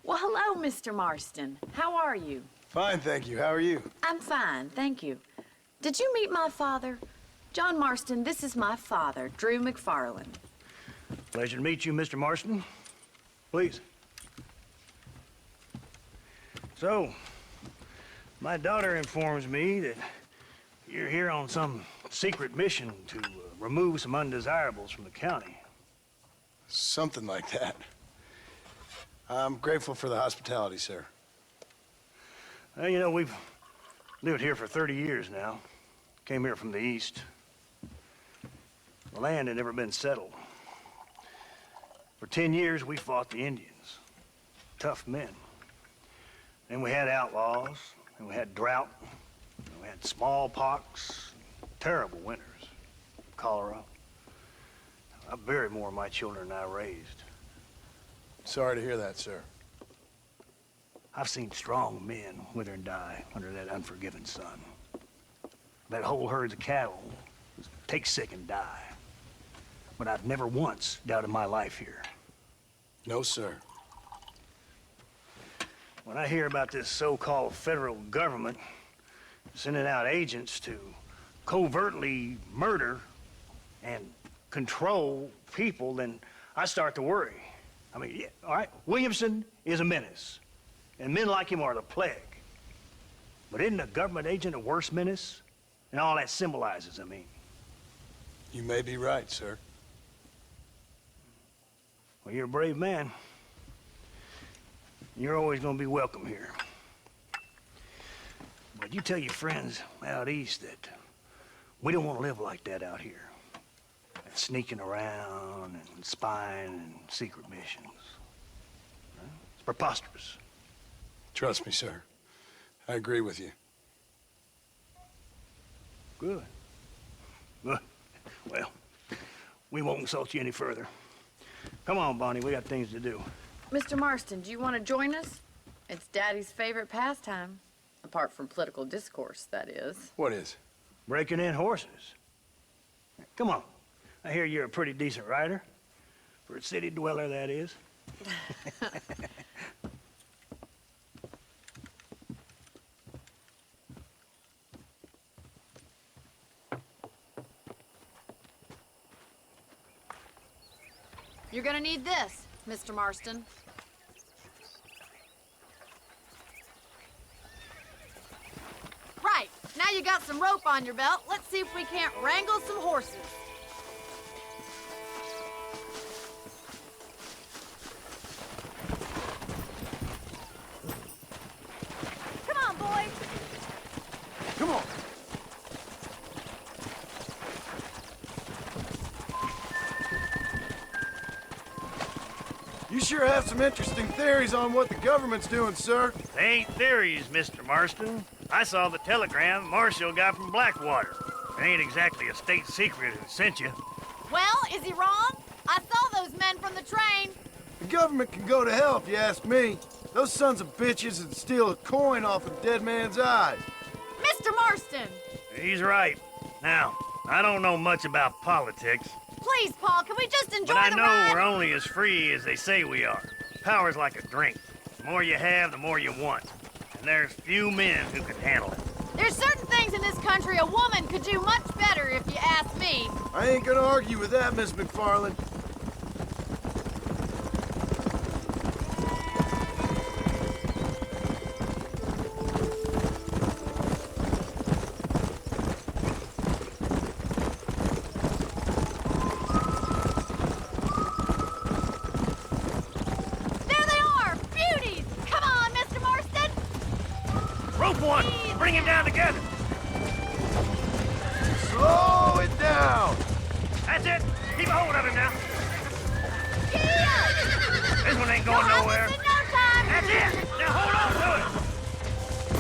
Well, hello, Mr. Marston. How are you? Fine, thank you. How are you? I'm fine, thank you. Did you meet my father? John Marston, this is my father, Drew McFarland. Pleasure to meet you, Mr. Marston. Please. So, my daughter informs me that you're here on some secret mission to remove some undesirables from the county. Something like that. I'm grateful for the hospitality, sir. Well, you know, we've lived here for 30 years now. Came here from the east. The land had never been settled. For 10 years, we fought the Indians. Tough men. Then we had outlaws, and we had drought, and we had smallpox, terrible winters, cholera. I buried more of my children than I raised. Sorry to hear that, sir. I've seen strong men wither and die under that unforgiving sun. That whole herds of cattle take sick and die. But I've never once doubted my life here. No, sir. When I hear about this so-called federal government sending out agents to covertly murder and control people, then I start to worry. I mean, yeah, all right, Williamson is a menace, and men like him are the plague. But isn't a government agent a worse menace? And all that symbolizes, I mean. You may be right, sir. Well, you're a brave man. You're always gonna be welcome here. But you tell your friends out east that we don't want to live like that out here. Sneaking around and spying and secret missions. It's preposterous. Trust me, sir. I agree with you. Good. Good. Well, we won't insult you any further. Come on, Bonnie, we got things to do. Mr. Marston, do you want to join us? It's Daddy's favorite pastime. Apart from political discourse, that is. What is? Breaking in horses. Come on. I hear you're a pretty decent rider. For a city dweller, that is. You're gonna need this, Mr. Marston. Right, now you got some rope on your belt. Let's see if we can't wrangle some horses. Come on, boys. Come on. You sure have some interesting theories on what the government's doing, sir. They ain't theories, Mr. Marston. I saw the telegram Marshall got from Blackwater. It ain't exactly a state secret that sent you. Well, is he wrong? I saw those men from the train. The government can go to hell if you ask me. Those sons of bitches would steal a coin off a dead man's eyes. Mr. Marston! He's right. Now, I don't know much about politics, Please, Paul, can we just enjoy but I the know ride? we're only as free as they say we are. Power's like a drink. The more you have, the more you want. And there's few men who can handle it. There's certain things in this country a woman could do much better, if you ask me. I ain't gonna argue with that, Miss McFarland. There they are! Beauties! Come on, Mr. Marston! Rope one! Bring him down together! Slow it down! That's it! Keep a hold of him now! Here! This one ain't You'll going have nowhere! this in no time! That's it! Now hold on to it!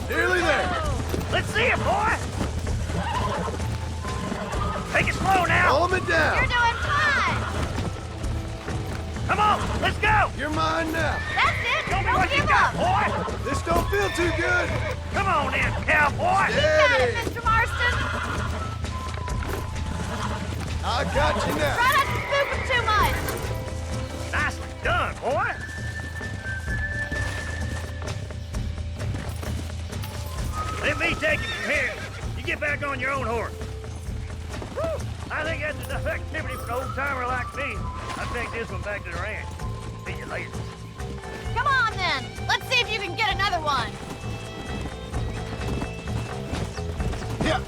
Nearly there! Let's see it, boy! Take it slow now! Hold it You're down! doing fine! Come on, let's go! You're mine now! That's it! Show me Don't what you give got, up! boy! This don't feel too good! Come on in, cowboy! You got it, Steady! Mr. Marston! I got you now! Try not to spook him too much! Nicely done, boy! Pick on your own horse. Whew. I think that's enough activity for an old-timer like me. I'll take this one back to the ranch. See you later. Come on, then. Let's see if you can get another one. Yeah.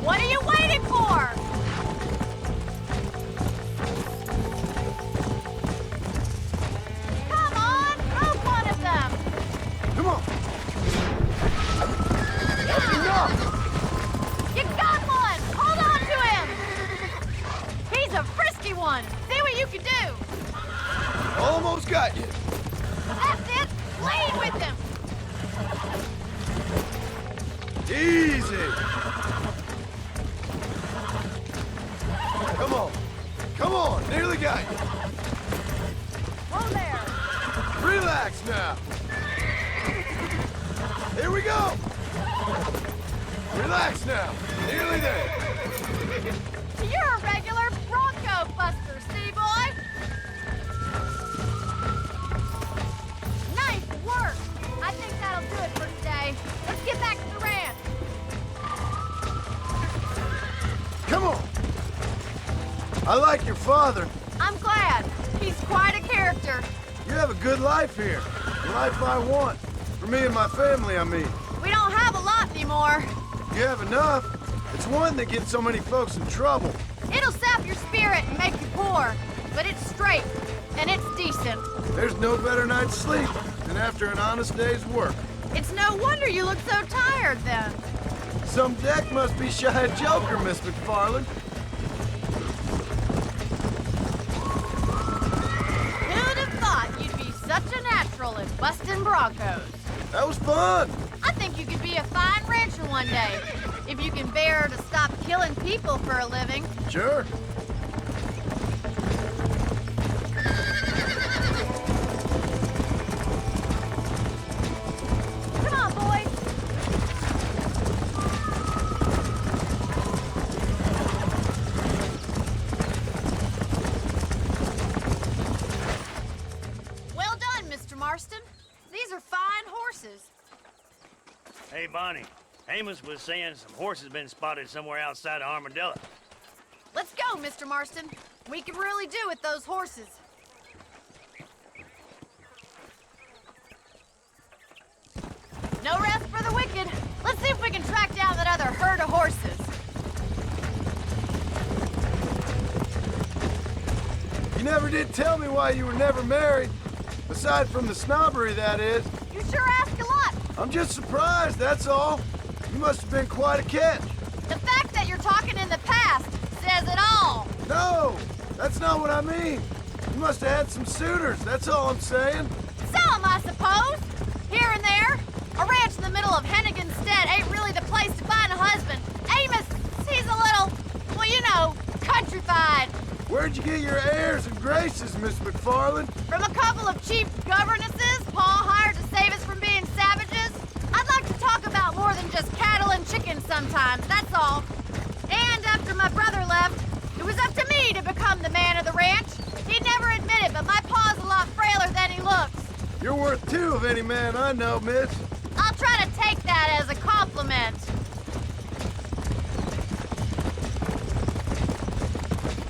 What are you waiting for? Come on, throw one of them. Come on. That's enough. You got one. Hold on to him. He's a frisky one. See what you can do. Almost got you. That's it. Lead with him. Easy. Come on. Come on. Nearly got you. Whoa there. Relax now. Here we go. Relax now. Nearly there. You're a regular Bronco buster, see, boy? Nice work. I think that'll do it for today. Let's get back to the ranch. Come on. I like your father. I'm glad. He's quite a character. You have a good life here. The life I want. For me and my family, I mean. We don't have a lot anymore. You have enough. It's one that gets so many folks in trouble. It'll sap your spirit and make you poor, but it's straight, and it's decent. There's no better night's sleep than after an honest day's work. It's no wonder you look so tired, then. Some deck must be shy of Joker, Miss McFarland. Who'd have thought you'd be such a natural at busting Broncos? That was fun. I think you could be a fine rancher one day, if you can bear to stop killing people for a living. Sure. Come on, boys. Well done, Mr. Marston. These are fine horses. Hey, Bonnie. Amos was saying some horses been spotted somewhere outside of Armadillo. Let's go, Mr. Marston. We can really do with those horses. No rest for the wicked. Let's see if we can track down that other herd of horses. You never did tell me why you were never married. Aside from the snobbery, that is. You sure ask a lot. I'm just surprised, that's all. You must have been quite a catch. The fact that you're talking in the past says it all. No, that's not what I mean. You must have had some suitors, that's all I'm saying. Some, I suppose. Here and there. A ranch in the middle of Hennigan's Stead ain't really the place to find a husband. Amos, he's a little, well, you know, countrified. Where'd you get your airs and graces, Miss McFarland? From a couple of cheap governesses Paul hired to save us from being savages. I'd like to talk about more than just cattle and chickens sometimes, that's all. And after my brother left, it was up to me to become the man of the ranch. He'd never admit it, but my pa's a lot frailer than he looks. You're worth two of any man I know, miss. I'll try to take that as a compliment.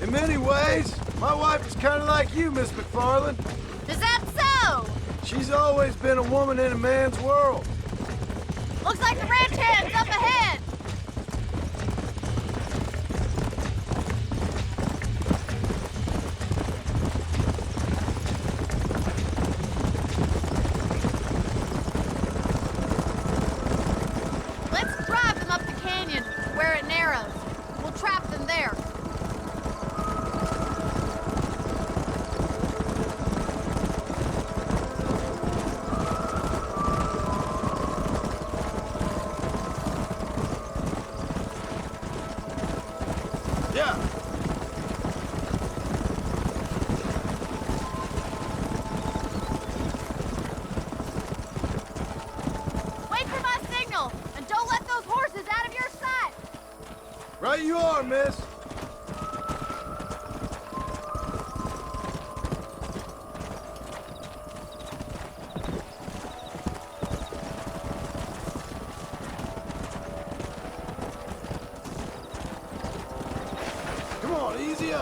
In many ways, my wife is kind of like you, Miss McFarland. Is that so? She's always been a woman in a man's world. Looks like the ranch hand's up ahead. Let's drive them up the canyon where it narrows. We'll trap them there. Yeah. Wait for my signal, and don't let those horses out of your sight. Right you are, miss.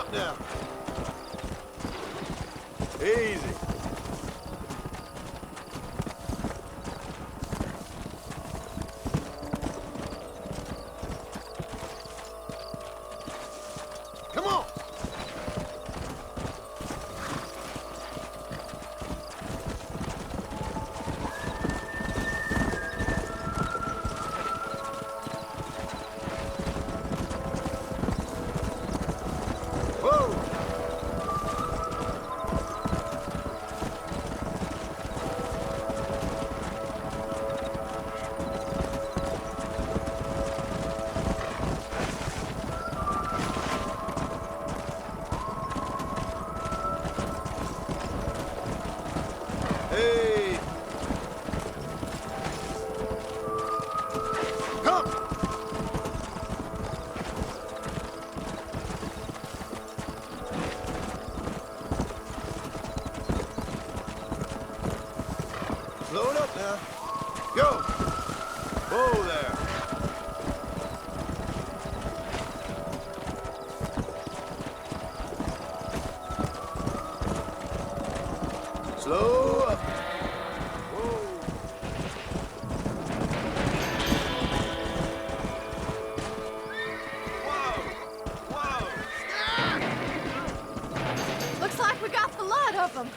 up now. Easy. Come on. Whoa. Hey! Come! Slow it up now. Go! Whoa there! Slow up. Whoa. Looks like we got the lot of them.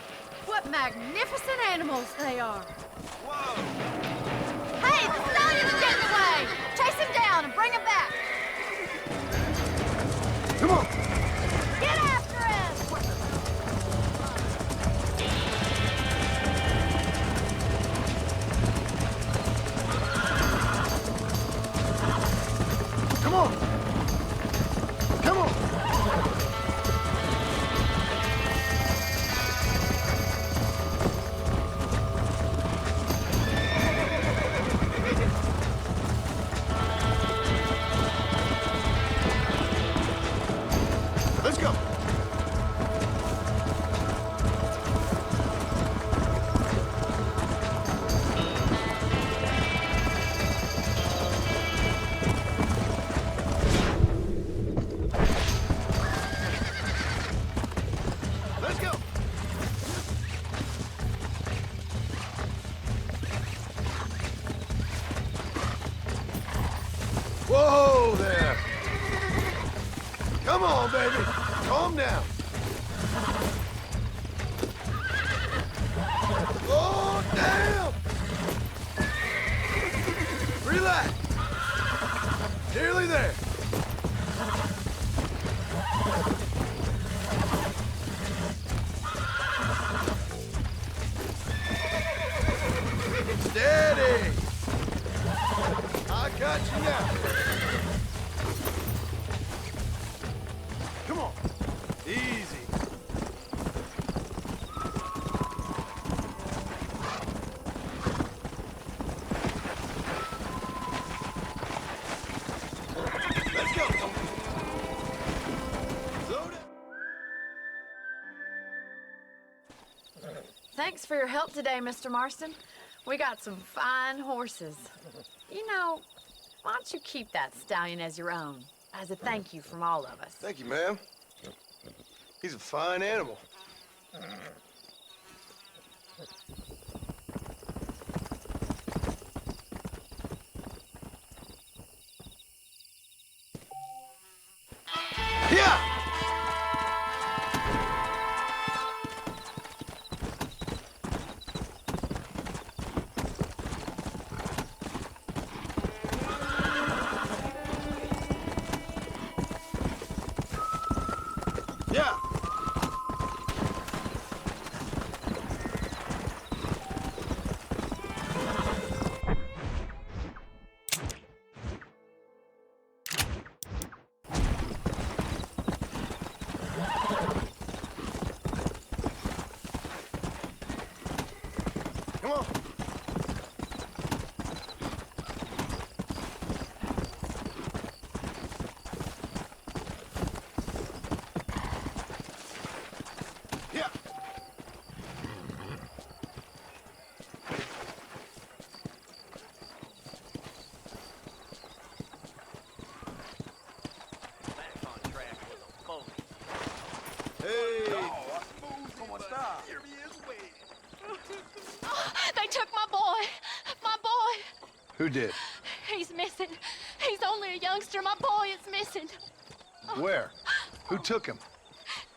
What magnificent animals they are. Hey, the stallion's getting away! Chase him down and bring him back! Come on! Get after him! Come on! Come on! Let's go! Let's go! Whoa there! Come on, baby! Calm down! Oh, damn! Relax! Nearly there! Steady! I got you now! Come on! Easy! Let's go! Load it! Thanks for your help today, Mr. Marston. We got some fine horses. You know, why don't you keep that stallion as your own, as a thank you from all of us? Thank you, ma'am. He's a fine animal. Yeah! Yeah! Come on! Yeah! Back on track with a phony. They took my boy. My boy. Who did? He's missing. He's only a youngster. My boy is missing. Where? Who took him?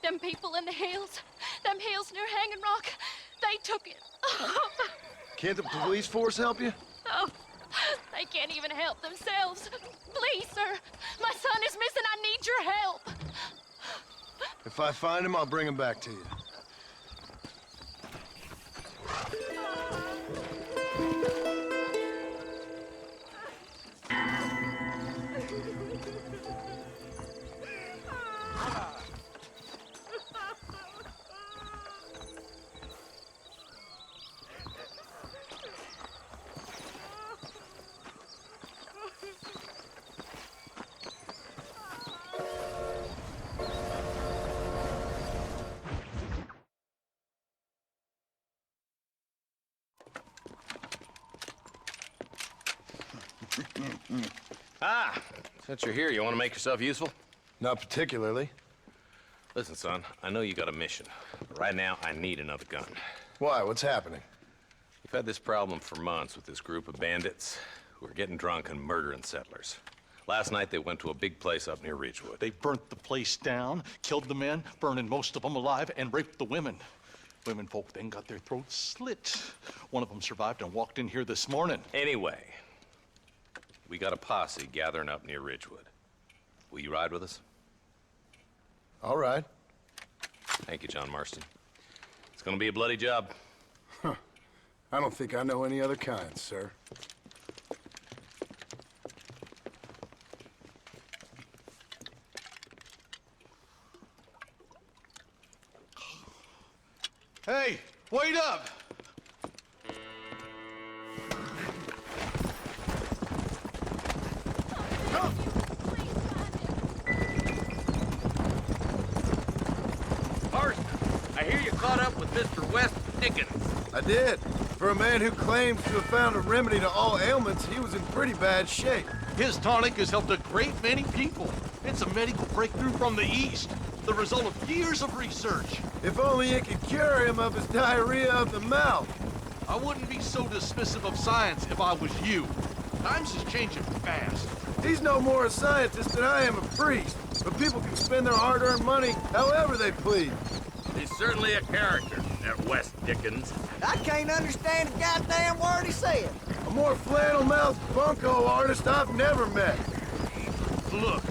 Them people in the hills. Them hills near Hanging Rock. They took it. Can't the police force help you? Oh, they can't even help themselves. Please, sir. My son is missing. I need your help. If I find him, I'll bring him back to you. Ah, since you're here, you want to make yourself useful? Not particularly. Listen, son, I know you got a mission, but right now I need another gun. Why? What's happening? We've had this problem for months with this group of bandits who are getting drunk and murdering settlers. Last night they went to a big place up near Ridgewood. They burnt the place down, killed the men, burning most of them alive, and raped the women. Women folk then got their throats slit. One of them survived and walked in here this morning. Anyway, we got a posse gathering up near Ridgewood. Will you ride with us? All right. Thank you, John Marston. It's gonna be a bloody job. I don't think I know any other kind, sir. Hey, wait up! Marston, I hear you caught up with Mr. West Dickens. I did. For a man who claims to have found a remedy to all ailments, he was in pretty bad shape. His tonic has helped a great many people. It's a medical breakthrough from the East, the result of years of research. If only it could cure him of his diarrhea of the mouth. I wouldn't be so dismissive of science if I was you. Times is changing fast. He's no more a scientist than I am a priest. But people can spend their hard-earned money however they please. He's certainly a character, that West Dickens. I can't understand a goddamn word he said. A more flannel-mouthed bunco artist I've never met. Look,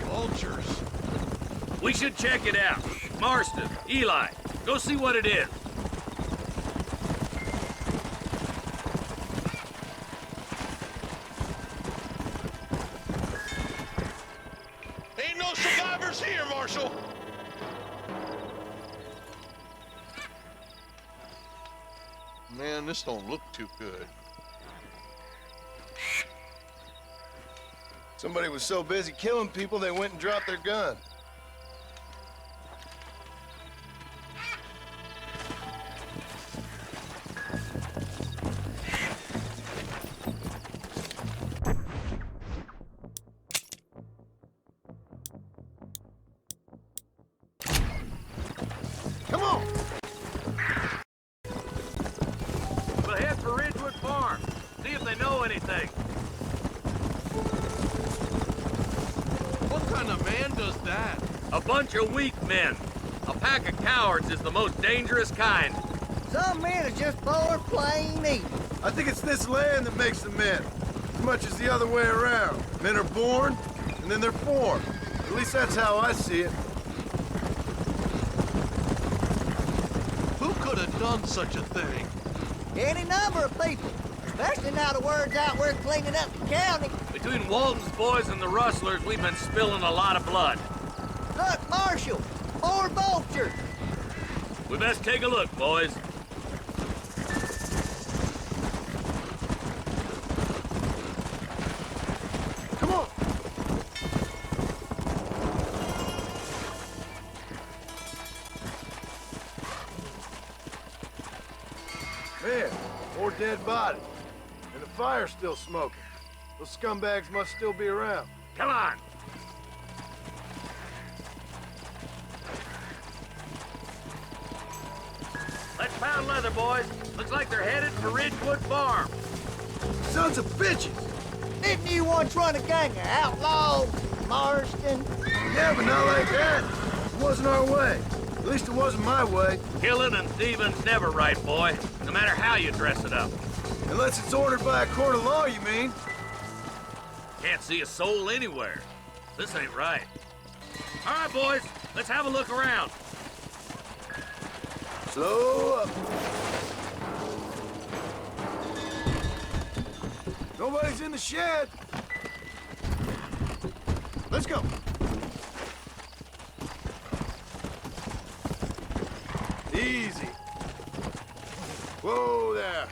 vultures. We should check it out. Marston, Eli, go see what it is. Ain't no survivors here, Marshal. Man, this don't look too good. Somebody was so busy killing people, they went and dropped their gun. Come on! We'll head for Ridgewood Farm. See if they know anything. What kind of man does that? A bunch of weak men. A pack of cowards is the most dangerous kind. Some men are just born plain evil. I think it's this land that makes the men, as much as the other way around. Men are born, and then they're formed. At least that's how I see it. Who could have done such a thing? Any number of people, especially now the word's out we're cleaning up the county. Between Walton's boys and the rustlers, we've been spilling a lot of blood. Look, Marshal, more vultures. We best take a look, boys. Come on! Man, more dead bodies. And the fire's still smoking. Those scumbags must still be around. Come on. weather, boys. Looks like they're headed for Ridgewood Farm. Sons of bitches! Didn't you once run a gang of outlaws, Marston? Yeah, but not like that. It wasn't our way. At least it wasn't my way. Killing and thieving's never right, boy. No matter how you dress it up. Unless it's ordered by a court of law, you mean? Can't see a soul anywhere. This ain't right. All right, boys. Let's have a look around. Slow up. Nobody's in the shed. Let's go. Easy. Whoa there.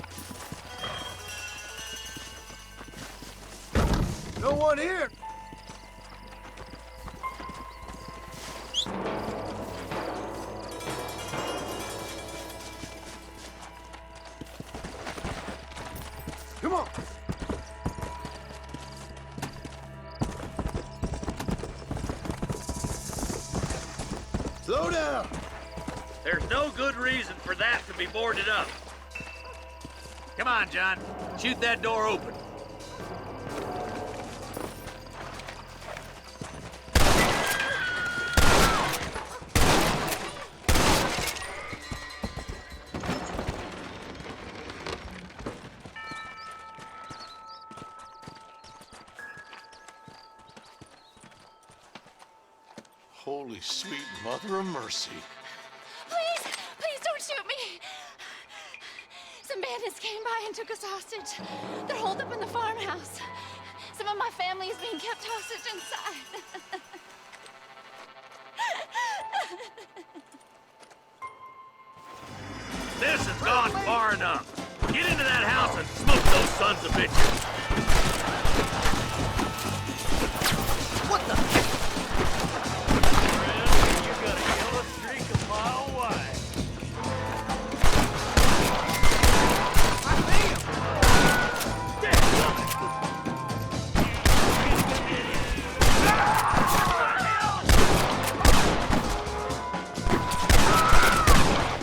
No one here. Come on. Slow down. There's no good reason for that to be boarded up. Come on, John. Shoot that door open. Holy sweet mother of mercy. Please, please don't shoot me. Some bandits came by and took us hostage. They're holed up in the farmhouse. Some of my family is being kept hostage inside. This has gone far enough. Get into that house and smoke those sons of bitches. What the? You got a yellow streak a mile wide. I see him!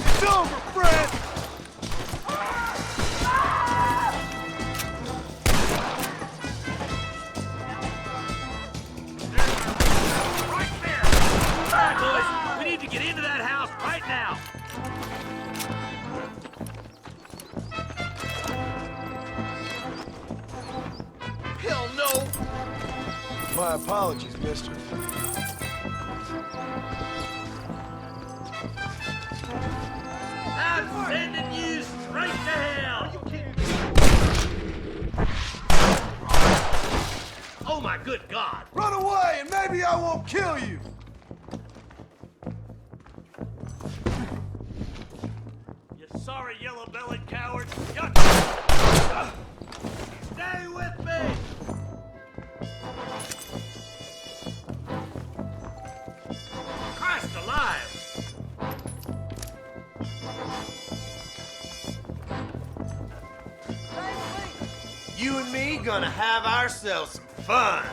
It's over, Fred! Right there! All right, boys. We need to get into that house right now. Hell no! My apologies, mister. I'm sending you straight to hell! Oh my good God! Run away and maybe I won't kill you! You sorry yellow-bellied coward! Stay with me! Christ alive! You and me gonna have ourselves some fun.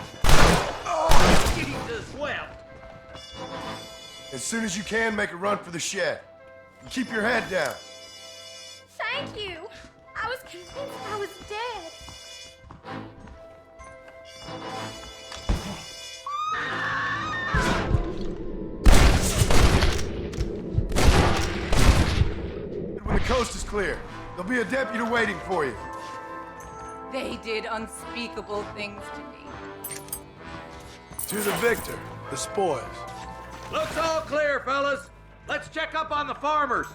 Oh, Jesus wept! As soon as you can, make a run for the shed. And keep your head down. Thank you. I was convinced I was dead. When the coast is clear, there'll be a deputy waiting for you. They did unspeakable things to me. To the victor, the spoils. Looks all clear, fellas. Let's check up on the farmers.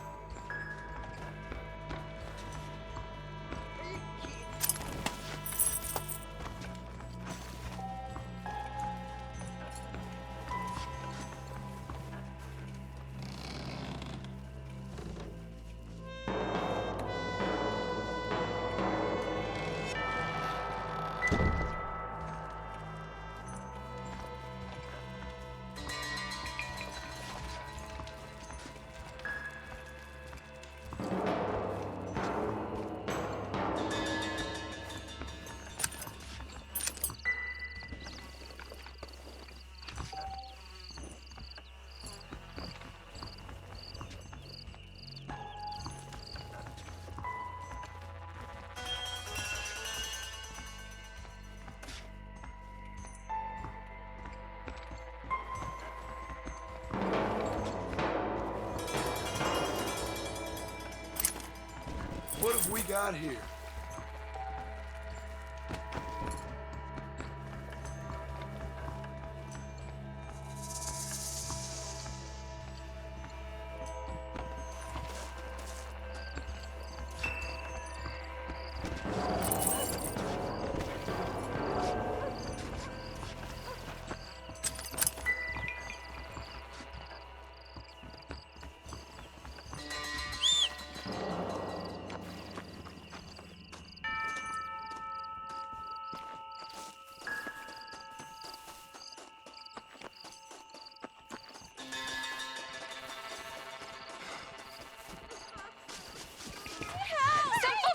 What have we got here?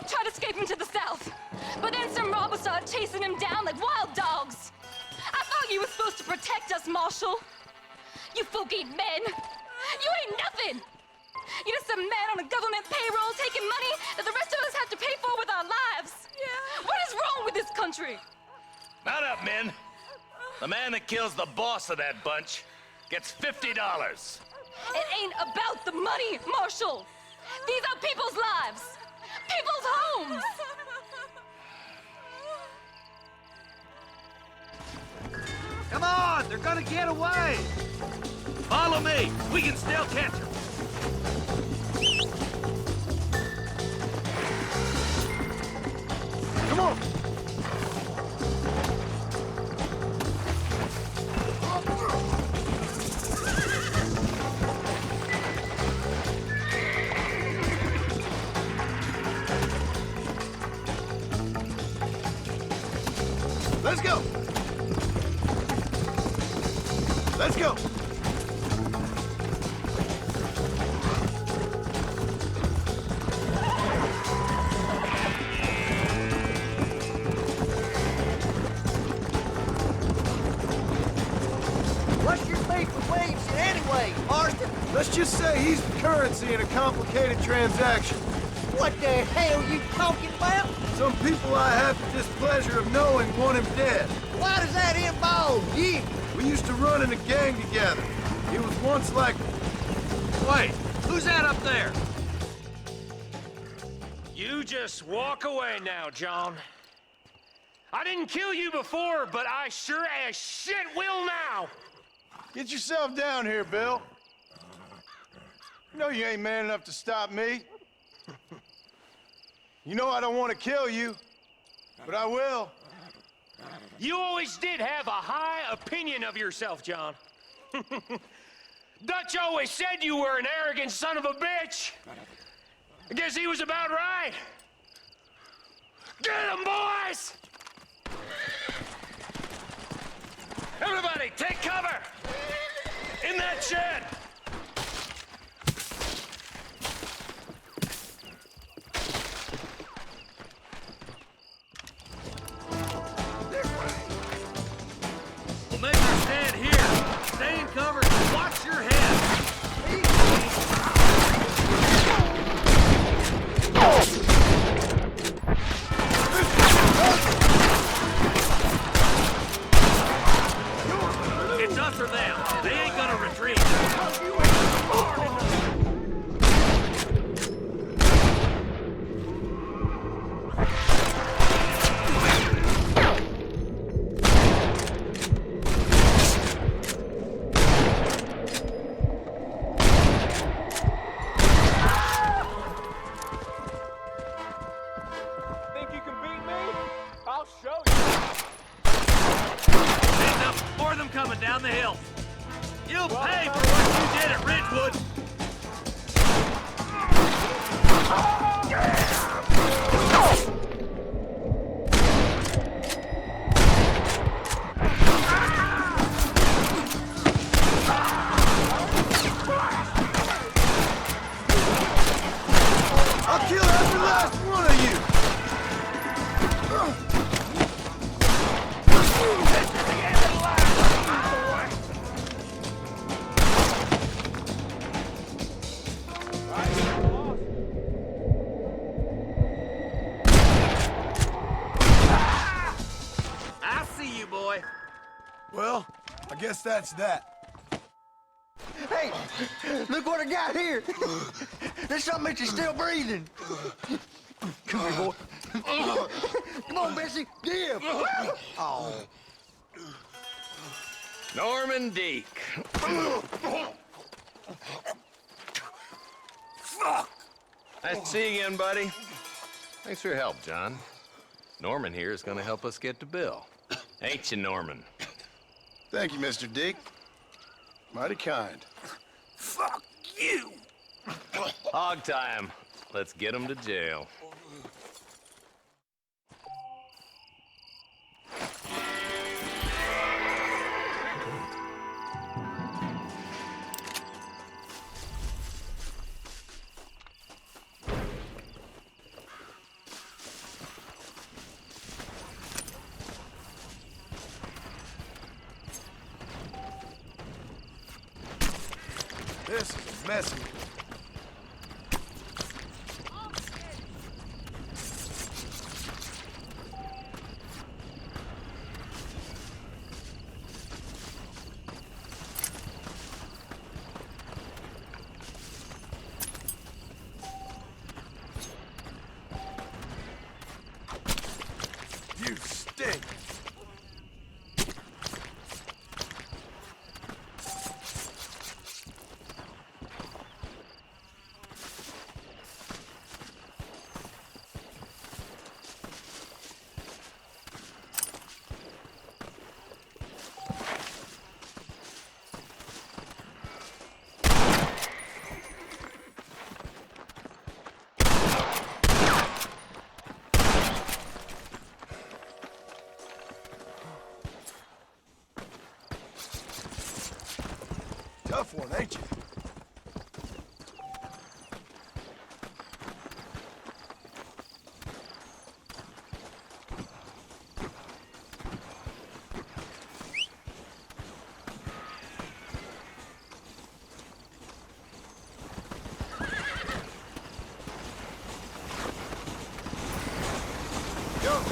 Tried escaping to the south, but then some robbers started chasing him down like wild dogs. I thought you were supposed to protect us, Marshal. You folk ain't men. You ain't nothing. You're just a man on a government payroll taking money that the rest of us have to pay for with our lives. Yeah. What is wrong with this country? Mount up, men. The man that kills the boss of that bunch gets $50. It ain't about the money, Marshal. These are people's lives. People's homes! Come on, they're gonna get away! Follow me, we can still catch them. Come on! Let's go! Let's go! What's your beef with Williamson anyway, Marston? Let's just say he's the currency in a complicated transaction. What the hell you talking about? Some people I have the displeasure of knowing want him dead. Why does that involve you? We used to run in a gang together. He was once like... Wait, who's that up there? You just walk away now, John. I didn't kill you before, but I sure as shit will now. Get yourself down here, Bill. You know you ain't man enough to stop me. You know I don't want to kill you, but I will. You always did have a high opinion of yourself, John. Dutch always said you were an arrogant son of a bitch. I guess he was about right. Get him, boys! Everybody, take cover! In that shed! We'll make our stand here. Stay in cover and watch your head. It's us or them. They ain't gonna retreat. Think you can beat me? I'll show you. There's up more of them coming down the hill. You'll pay for what you did at Ridgewood. I'll kill every last one of you! I see you, boy. Well, I guess that's that. Hey, look what I got here. There's something that you're still breathing. Come here, boy. Come on, Bessie, give. Oh. Norman Deek. Fuck! Nice to see you again, buddy. Thanks for your help, John. Norman here is gonna help us get to Bill. Ain't you, Norman? Thank you, Mr. Dick. Mighty kind. Fuck you! Hog time. Let's get him to jail. This is a messy. You stink. Tough one, ain't you? Go!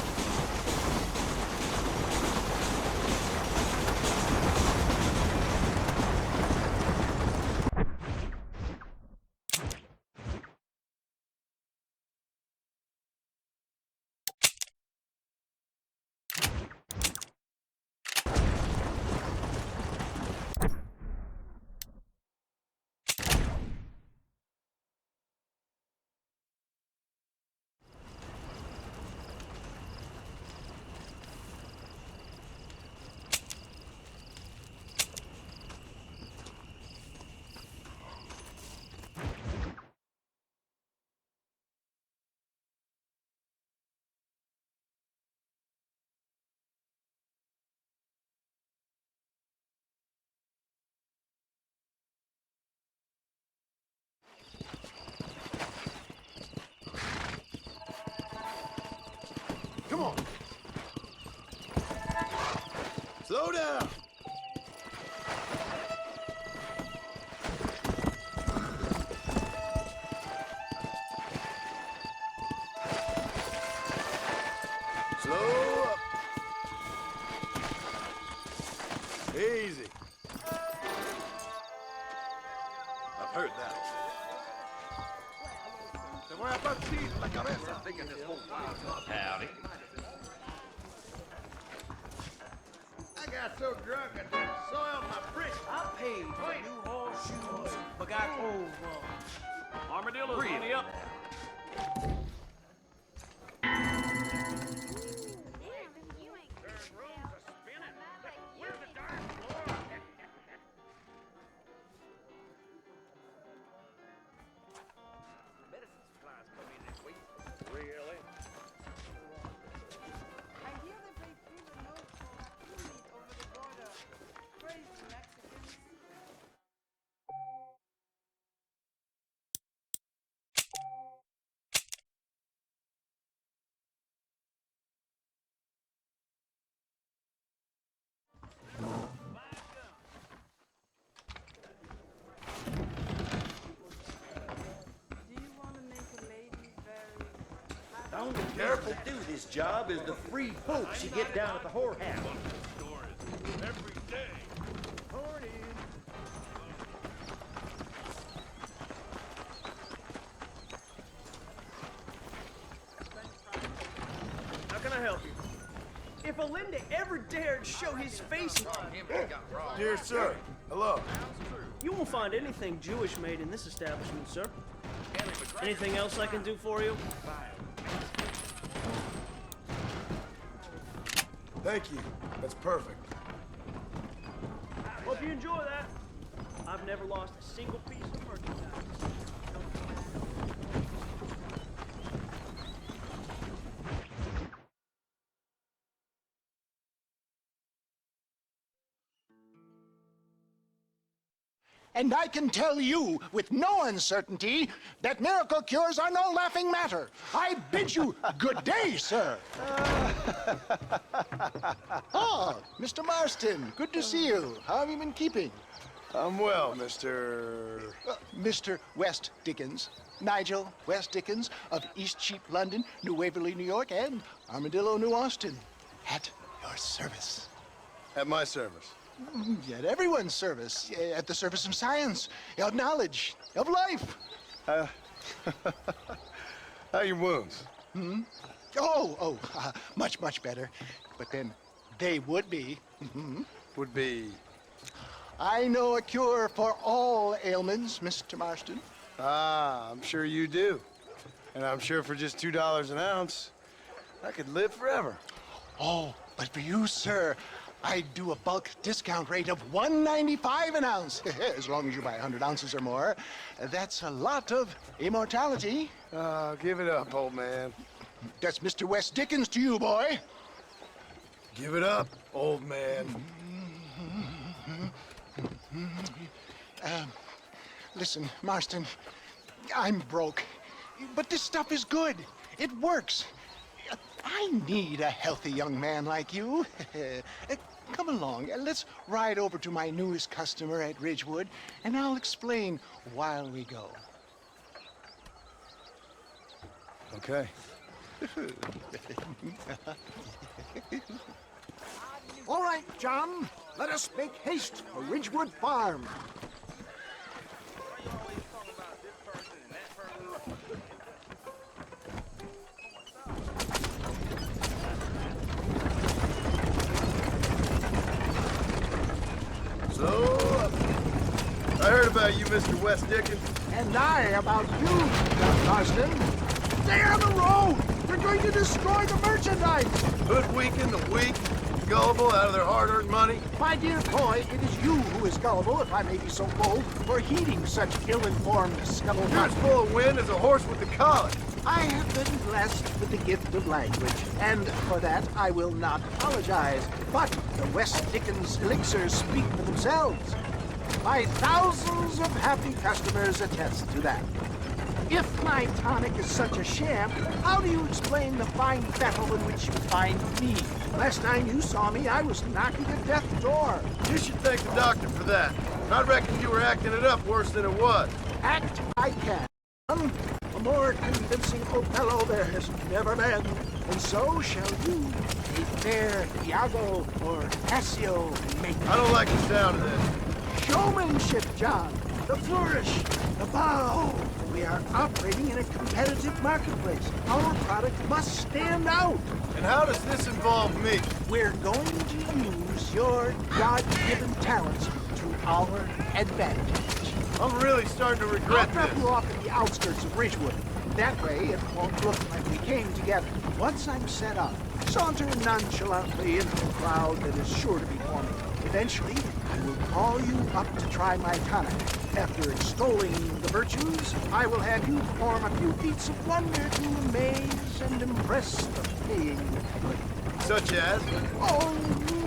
Come on. Slow down. Slow up. Easy. I've heard that. Howdy. I got so drunk I soiled my britches. I paid for new horseshoes, but got old ones. Armadillo's on the up. The only people that do this job is the free folks you get down at the whorehouse. Every day. Melinda ever dared show his face in town. Dear sir, hello. You won't find anything Jewish made in this establishment, sir. Anything else I can do for you? Thank you. That's perfect. Hope you enjoy that. I've never lost a single piece of merchandise. And I can tell you with no uncertainty that miracle cures are no laughing matter. I bid you good day, sir. Oh, Mr. Marston, good to see you. How have you been keeping? I'm well, Mr. Mr. West Dickens. Nigel West Dickens of East Cheap, London, New Waverly, New York, and Armadillo, New Austin. At your service. At my service. At everyone's service. At the service of science, of knowledge, of life. How are your wounds? Much, much better. But then they would be. Would be? I know a cure for all ailments, Mr. Marston. Ah, I'm sure you do. And I'm sure for just $2 an ounce, I could live forever. Oh, but for you, sir, I do a bulk discount rate of $1.95 an ounce, as long as you buy 100 ounces or more. That's a lot of immortality. Give it up, old man. That's Mr. West Dickens to you, boy. Give it up, old man. Listen, Marston, I'm broke, but this stuff is good. It works. I need a healthy young man like you. Come along, let's ride over to my newest customer at Ridgewood, and I'll explain while we go. Okay. All right, John, let us make haste for Ridgewood Farm. So, I heard about you, Mr. West Dickens. And I about you, John Marston. Stay on the road! They're going to destroy the merchandise! Hoodwinking the weak, gullible out of their hard-earned money. My dear boy, it is you who is gullible, if I may be so bold, for heeding such ill-informed scuttlebutt. You're as full of wind as a horse with the collar. I have been blessed with the gift of language, and for that I will not apologize. But the West Dickens elixirs speak for themselves. My thousands of happy customers attest to that. If my tonic is such a sham, how do you explain the fine battle in which you find me? Last time you saw me, I was knocking at death's door. You should thank the doctor for that. I reckon you were acting it up worse than it was. Act I can. A more convincing Othello there has never been. And so shall you, a fair Iago or Cassio make. I don't like the sound of this. Showmanship, John. The flourish, the bow. We are operating in a competitive marketplace. Our product must stand out. And how does this involve me? We're going to use your God-given talents to our advantage. I'm really starting to regret I'll drop this. you off at the outskirts of Ridgewood. That way, it won't look like we came together. Once I'm set up, saunter nonchalantly into the crowd that is sure to be forming. Eventually, I will call you up to try my tonic. After extolling the virtues, I will have you perform a few feats of wonder to amaze and impress the paying public. Such as? Oh,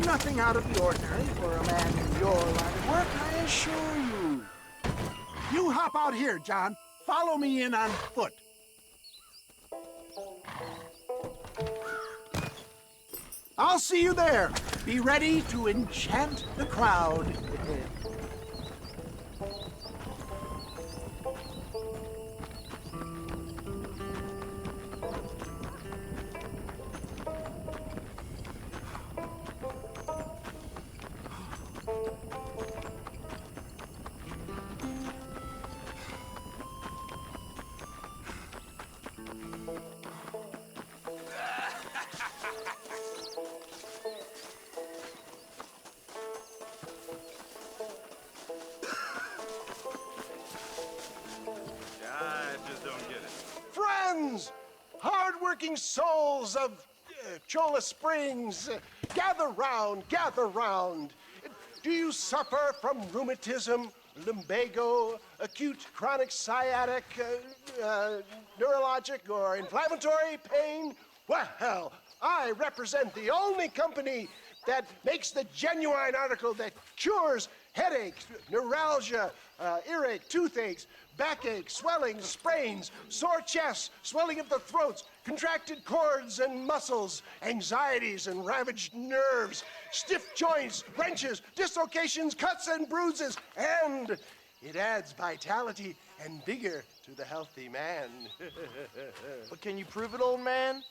nothing out of the ordinary for a man in your line of work, I assure you. You hop out here, John. Follow me in on foot. I'll see you there. Be ready to enchant the crowd. hard-working souls of Cholla Springs, gather round, gather round. Do you suffer from rheumatism, lumbago, acute chronic sciatic, neurologic, or inflammatory pain? Well, I represent the only company that makes the genuine article that cures headaches, neuralgia, earache, toothaches, backache, swelling, sprains, sore chests, swelling of the throats, contracted cords and muscles, anxieties and ravaged nerves, stiff joints, wrenches, dislocations, cuts and bruises, and it adds vitality and vigor to the healthy man. But can you prove it, old man?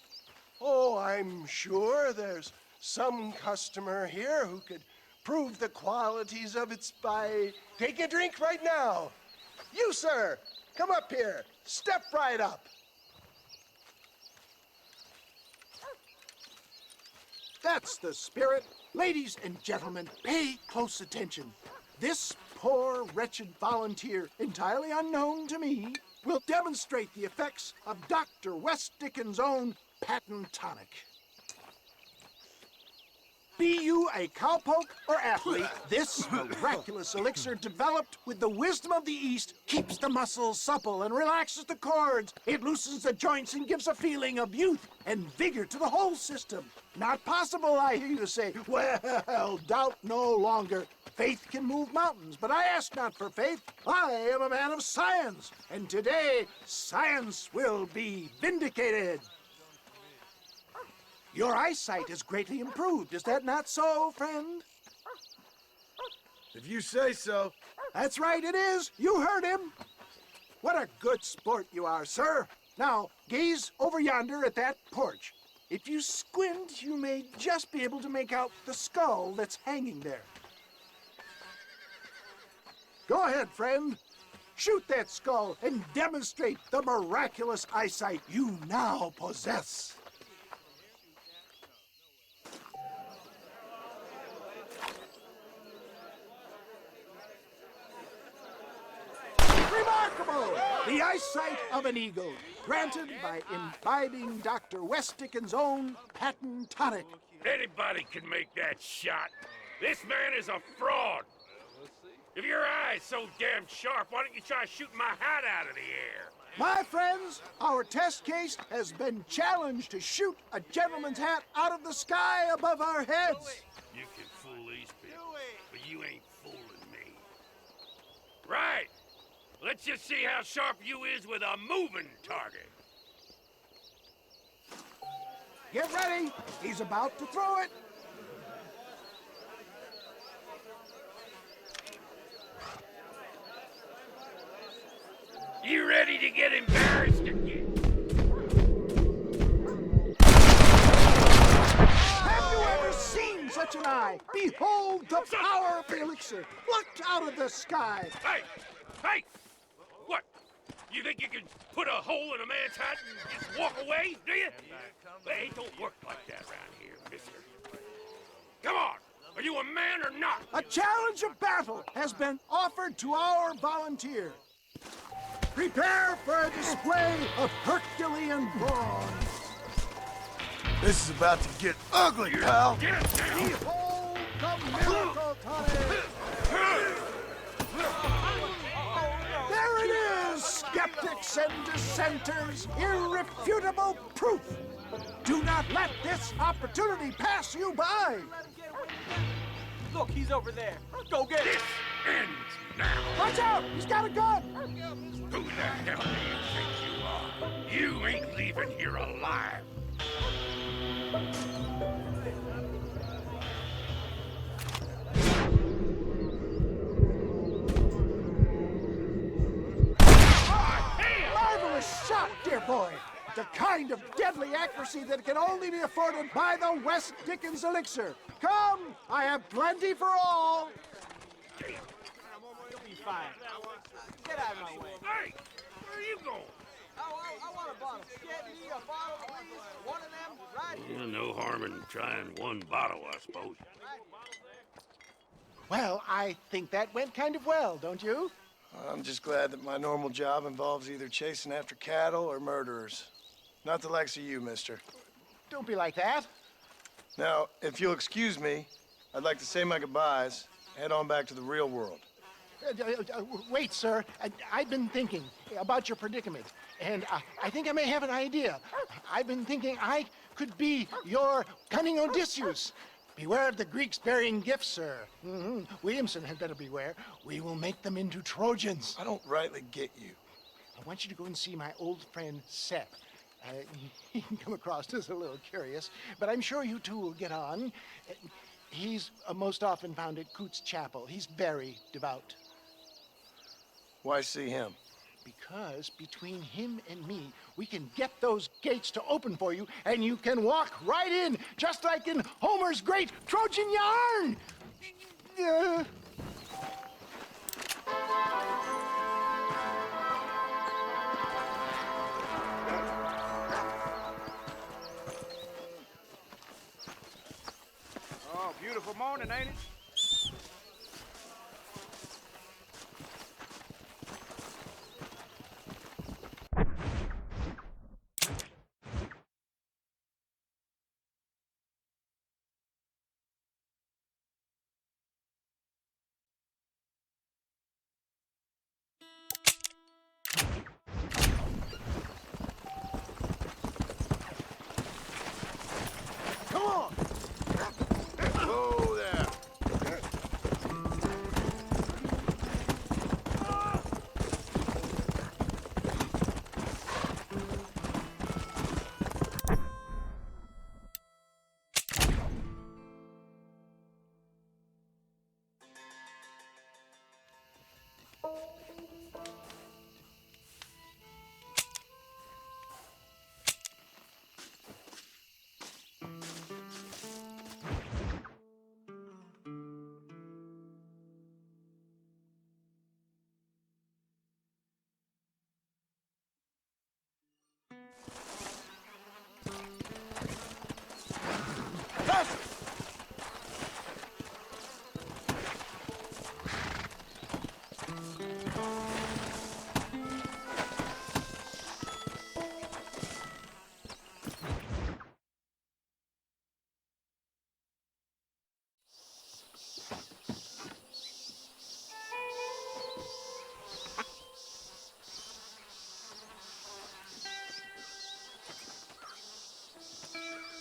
Oh, I'm sure there's some customer here who could prove the qualities of it by taking a drink right now. You, sir, come up here. Step right up. That's the spirit. Ladies and gentlemen, pay close attention. This poor, wretched volunteer, entirely unknown to me, will demonstrate the effects of Dr. West Dickens' own patent tonic. Be you a cowpoke or athlete, this miraculous elixir developed with the wisdom of the East keeps the muscles supple and relaxes the cords. It loosens the joints and gives a feeling of youth and vigor to the whole system. Not possible, I hear you say. Well, doubt no longer. Faith can move mountains, but I ask not for faith. I am a man of science, and today science will be vindicated. Your eyesight is greatly improved. Is that not so, friend? If you say so. That's right, it is. You heard him. What a good sport you are, sir. Now, gaze over yonder at that porch. If you squint, you may just be able to make out the skull that's hanging there. Go ahead, friend. Shoot that skull and demonstrate the miraculous eyesight you now possess. Remarkable! The eyesight of an eagle, granted by imbibing Dr. West Dickens' own patent tonic. Anybody can make that shot. This man is a fraud. If your eye's so damn sharp, why don't you try shooting my hat out of the air? My friends, our test case has been challenged to shoot a gentleman's hat out of the sky above our heads. You can fool these people, but you ain't fooling me. Right. Let's just see how sharp you is with a moving target. Get ready. He's about to throw it. You ready to get embarrassed again? Have you ever seen such an eye? Behold the power of the elixir, plucked out of the sky. Hey! Hey! What? You think you can put a hole in a man's hat and just walk away, do you? Hey, it don't work like that around here, mister. Come on! Are you a man or not? A challenge of battle has been offered to our volunteer. Prepare for a display of Herculean brawn. This is about to get ugly, pal. Behold the miracle tonic. There it is, skeptics and dissenters, irrefutable proof. Do not let this opportunity pass you by. Look, he's over there. Go get it. Ends now. Watch out! He's got a gun! Who the hell do you think you are? You ain't leaving here alive. Marvelous shot, dear boy. The kind of deadly accuracy that can only be afforded by the West Dickens elixir. Come, I have plenty for all. You'll be fine. Get out of my way. Hey, where are you going? I want a bottle. Get me a bottle, please. One of them, right here. No harm in trying one bottle, I suppose. Well, I think that went kind of well, don't you? I'm just glad that my normal job involves either chasing after cattle or murderers. Not the likes of you, mister. Don't be like that. Now, if you'll excuse me, I'd like to say my goodbyes, head on back to the real world. Wait, sir. I've been thinking about your predicament, and I think I may have an idea. I've been thinking I could be your cunning Odysseus. Beware of the Greeks burying gifts, sir. Williamson had better beware. We will make them into Trojans. I don't rightly get you. I want you to go and see my old friend Seth. He can come across as a little curious, but I'm sure you two will get on. He's most often found at Coots Chapel. He's very devout. Why see him? Because between him and me, we can get those gates to open for you, and you can walk right in, just like in Homer's great Trojan yarn! Oh, beautiful morning, ain't it? Come on! Whoa there!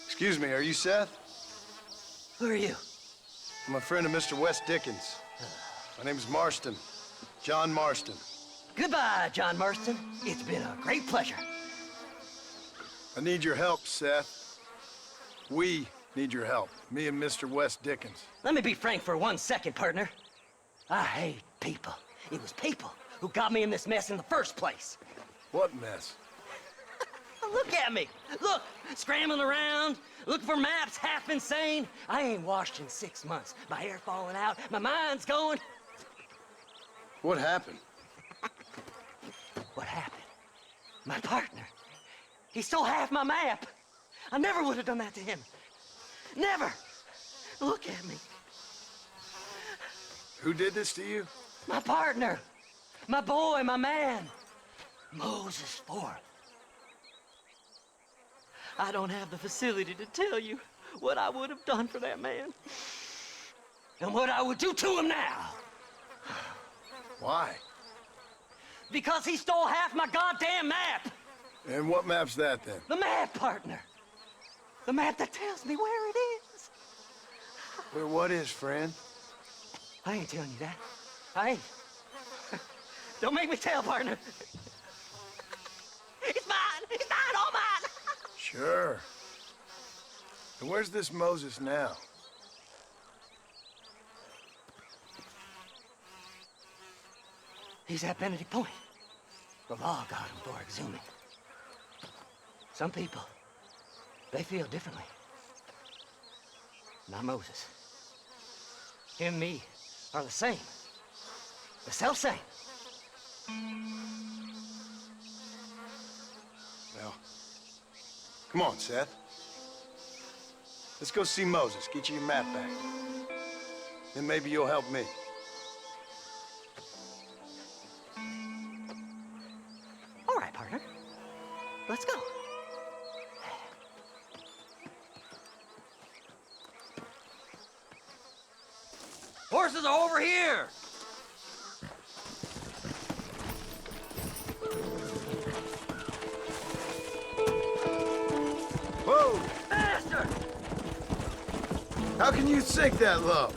Excuse me, are you Seth? Who are you? I'm a friend of Mr. West Dickens. My name's Marston. John Marston. Goodbye, John Marston. It's been a great pleasure. I need your help, Seth. We need your help. Me and Mr. West Dickens. Let me be frank for 1 second, partner. I hate people. It was people who got me in this mess in the first place. What mess? Look at me. Look, scrambling around, looking for maps, half insane. I ain't washed in 6 months. My hair falling out, my mind's going. What happened? What happened? My partner. He stole half my map. I never would have done that to him. Never. Look at me. Who did this to you? My partner. My boy, my man. Moses Ford. I don't have the facility to tell you what I would have done for that man. And what I would do to him now. Why? Because he stole half my goddamn map. And what map's that, then? The map, partner. The map that tells me where it is. Where what is, friend? I ain't telling you that. I ain't. Don't make me tell, partner. It's mine! It's mine! All mine! Sure. And where's this Moses now? He's at Benedict Point. The law got him for exhuming. Some people, they feel differently. Not Moses. Him and me are the same. The self-same. Well, come on, Seth. Let's go see Moses, get you your map back. Then maybe you'll help me. All right, partner. Let's go. Horses are over here! Whoa! Faster! How can you sink that low?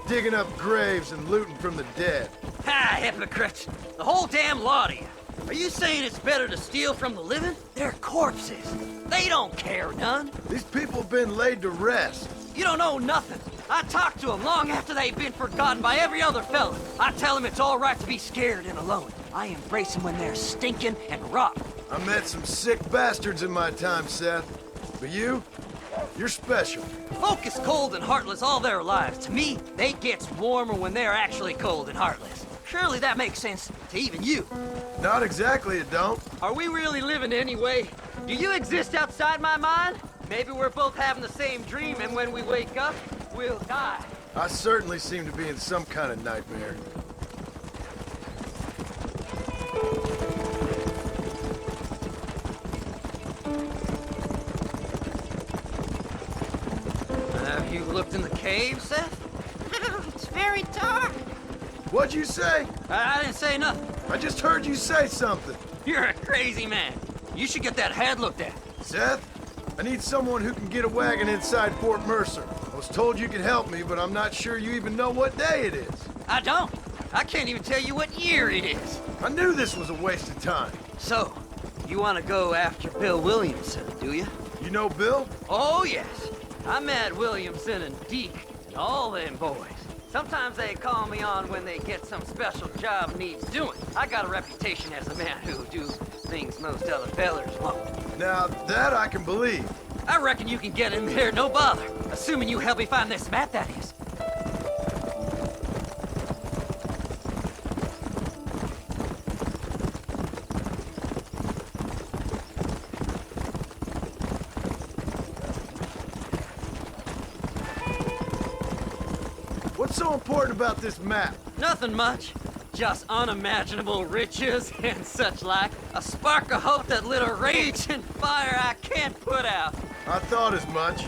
Digging up graves and looting from the dead. Ha, hypocrite! The whole damn lot of you. Are you saying it's better to steal from the living? They're corpses. They don't care none. These people have been laid to rest. You don't know nothing. I talk to them long after they've been forgotten by every other fella. I tell them it's all right to be scared and alone. I embrace them when they're stinking and rotten. I met some sick bastards in my time, Seth. But you're special. Folk is cold and heartless all their lives. To me, they gets warmer when they're actually cold and heartless. Surely that makes sense to even you. Not exactly, it don't. Are we really living anyway? Do you exist outside my mind? Maybe we're both having the same dream, and when we wake up, we'll die. I certainly seem to be in some kind of nightmare. Have you looked in the cave, Seth? It's very dark. What'd you say? I didn't say nothing. I just heard you say something. You're a crazy man. You should get that head looked at. Seth, I need someone who can get a wagon inside Fort Mercer. I was told you could help me, but I'm not sure you even know what day it is. I don't. I can't even tell you what year it is. I knew this was a waste of time. So, you want to go after Bill Williamson, do you? You know Bill? Oh, yes. I met Williamson and Deke and all them boys. Sometimes they call me on when they get some special job needs doing. I got a reputation as a man who'll do things most other fellers won't. Now, that I can believe. I reckon you can get in there, no bother. Assuming you help me find this map, that is. What's so important about this map? Nothing much. Just unimaginable riches and such like. A spark of hope that lit a raging fire I can't put out. I thought as much.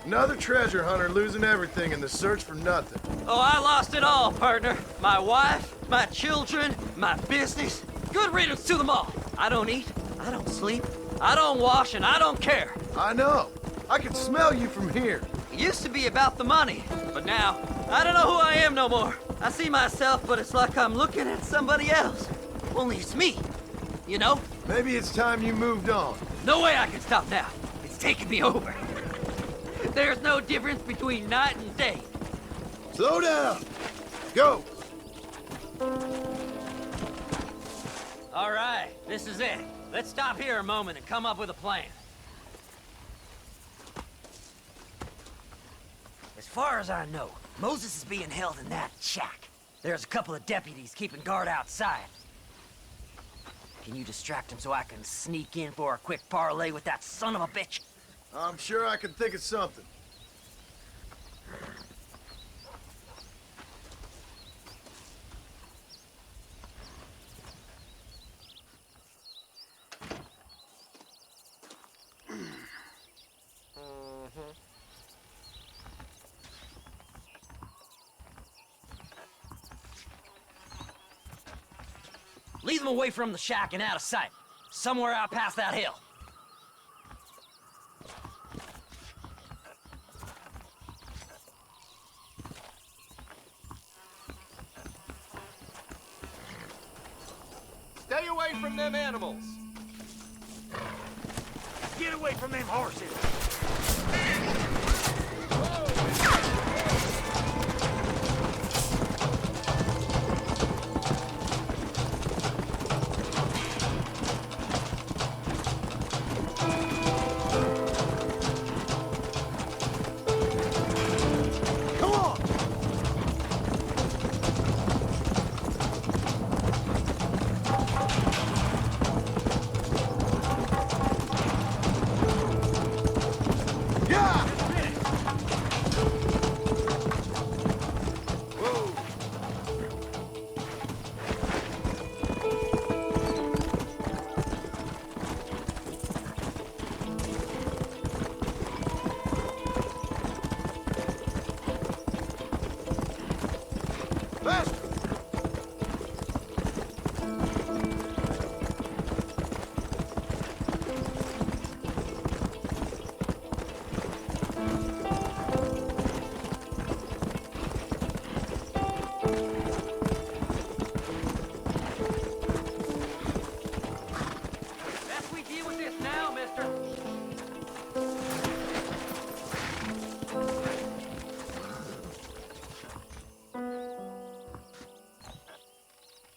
Another treasure hunter losing everything in the search for nothing. Oh, I lost it all, partner. My wife, my children, my business. Good riddance to them all. I don't eat, I don't sleep, I don't wash, and I don't care. I know. I can smell you from here. It used to be about the money, but now, I don't know who I am no more. I see myself, but it's like I'm looking at somebody else. Only it's me, you know? Maybe it's time you moved on. No way I can stop now. It's taking me over. There's no difference between night and day. Slow down. Go. All right, this is it. Let's stop here a moment and come up with a plan. As far as I know, Moses is being held in that shack. There's a couple of deputies keeping guard outside. Can you distract him so I can sneak in for a quick parlay with that son of a bitch? I'm sure I can think of something. Lead them away from the shack and out of sight. Somewhere out past that hill. Stay away from them animals. Get away from them horses. Yeah!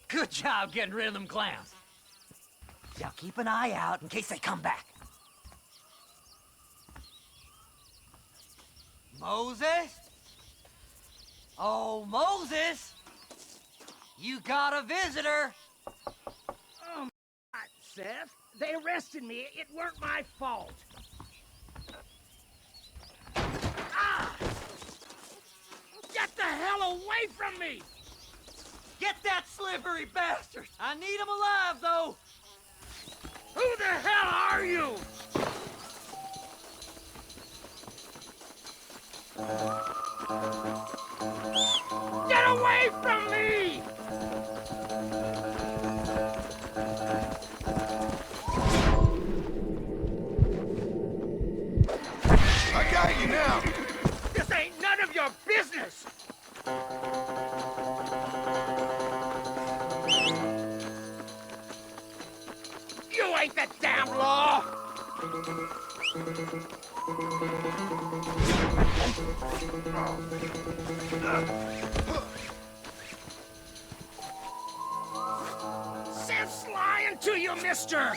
Good job getting rid of them clowns. Now keep an eye out in case they come back. Moses? Oh, Moses! You got a visitor! Oh, my, Seth. They arrested me. It weren't my fault. Ah! Get the hell away from me! Get that slippery bastard! I need him alive, though! Who the hell are you? Get away from me! I got you now! This ain't none of your business! You ain't the damn law! Seth's lying to you, mister!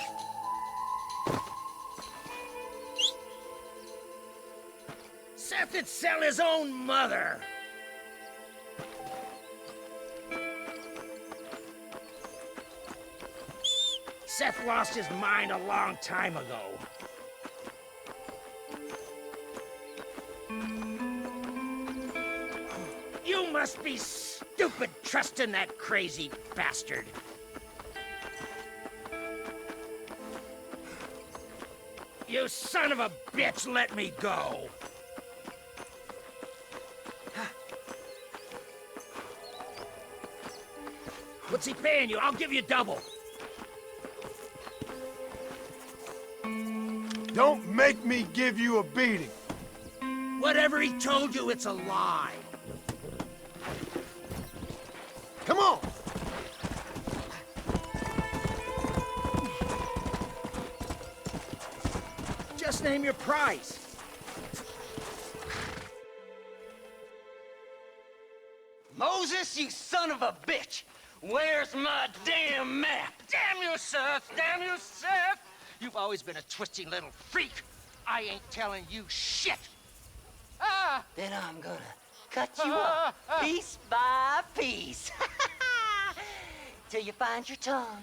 Seth'd sell his own mother! Seth lost his mind a long time ago. You must be stupid trusting that crazy bastard. You son of a bitch, let me go! What's he paying you? I'll give you double. Don't make me give you a beating. Whatever he told you, it's a lie. Come on! Just name your price. Moses, you son of a bitch! Where's my damn map? Damn you, Seth! Damn you, Seth! You've always been a twisty little freak. I ain't telling you shit. Ah! Then I'm gonna cut you up piece by piece. Till you find your tongue.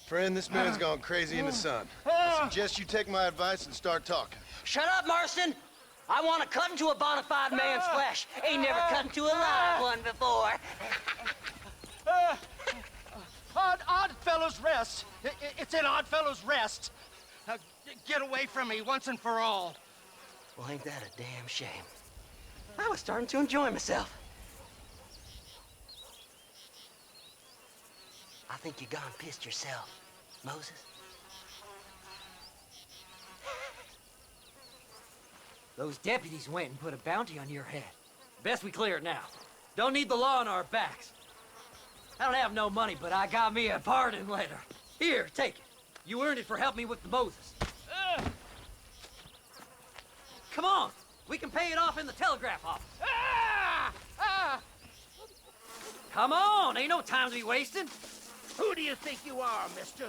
Friend, this man's gone crazy in the sun. I suggest you take my advice and start talking. Shut up, Marston! I want to cut into a bona fide man's flesh. Ain't never cut into a live one before. Odd Fellow's Rest. It's in Odd Fellow's Rest. Get away from me once and for all. Well, ain't that a damn shame? I was starting to enjoy myself. I think you gone pissed yourself, Moses. Those deputies went and put a bounty on your head. Best we clear it now. Don't need the law on our backs. I don't have no money, but I got me a pardon letter. Here, take it. You earned it for helping me with the Moses. Come on. We can pay it off in the telegraph office. Come on. Ain't no time to be wasting. Who do you think you are, mister?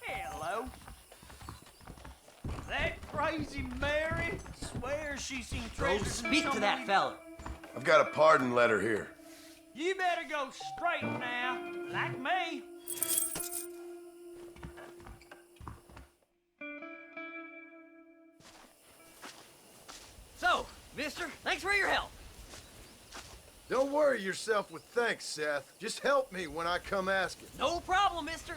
Hello. That crazy Mary swears she's seen Go treasures. speak to that fella. I've got a pardon letter here. You better go straight now, like me. So, mister, thanks for your help. Don't worry yourself with thanks, Seth. Just help me when I come asking. No problem, mister.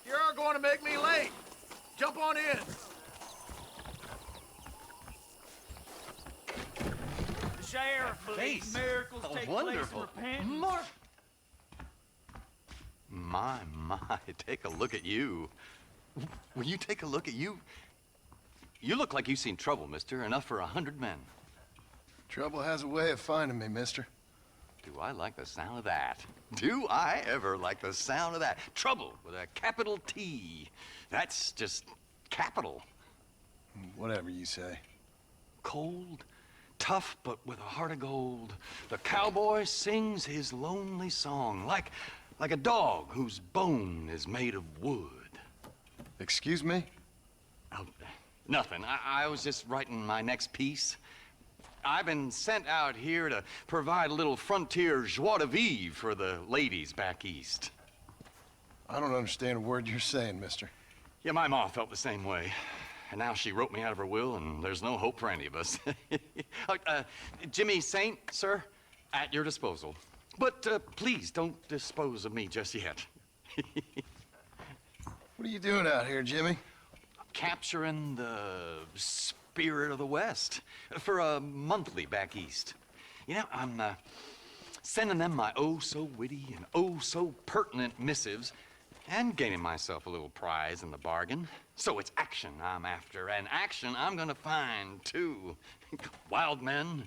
You're going to make me late. Jump on in. Sheriff believes miracles take place in repentance. My, take a look at you. Will you take a look at you? You look like you've seen trouble, mister. Enough for 100 men. Trouble has a way of finding me, mister. Do I like the sound of that? Do I ever like the sound of that? Trouble with a capital T. That's just capital. Whatever you say. Cold, tough, but with a heart of gold. The cowboy sings his lonely song like a dog whose bone is made of wood. Excuse me? Oh, nothing. I was just writing my next piece. I've been sent out here to provide a little frontier joie de vivre for the ladies back east. I don't understand a word you're saying, mister. Yeah, my ma felt the same way. And now she wrote me out of her will, and there's no hope for any of us. Jimmy Saint, sir, at your disposal. But please don't dispose of me just yet. What are you doing out here, Jimmy? Capturing the spirit of the West for a monthly back east. You know, I'm sending them my oh-so-witty and oh-so-pertinent missives and gaining myself a little prize in the bargain. So it's action I'm after, and action I'm gonna find, too. Wild men,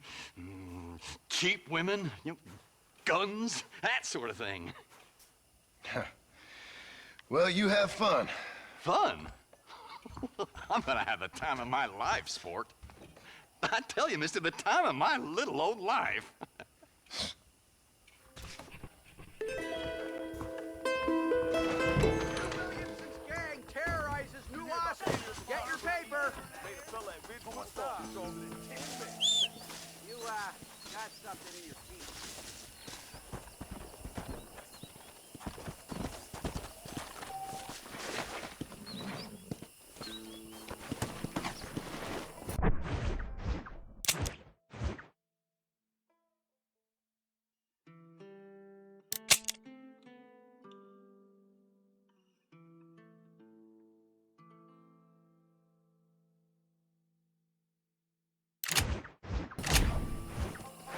cheap women, you know, guns, that sort of thing. Well, you have fun. Fun? I'm gonna have the time of my life, sport. I tell you, mister, the time of my little old life. Gang terrorizes New Austin. Get your paper. You, got something in your teeth.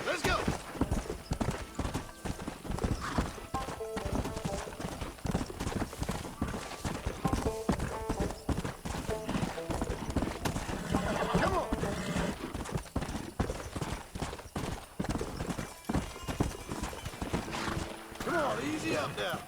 Let's go! Come on! Come on, easy up now.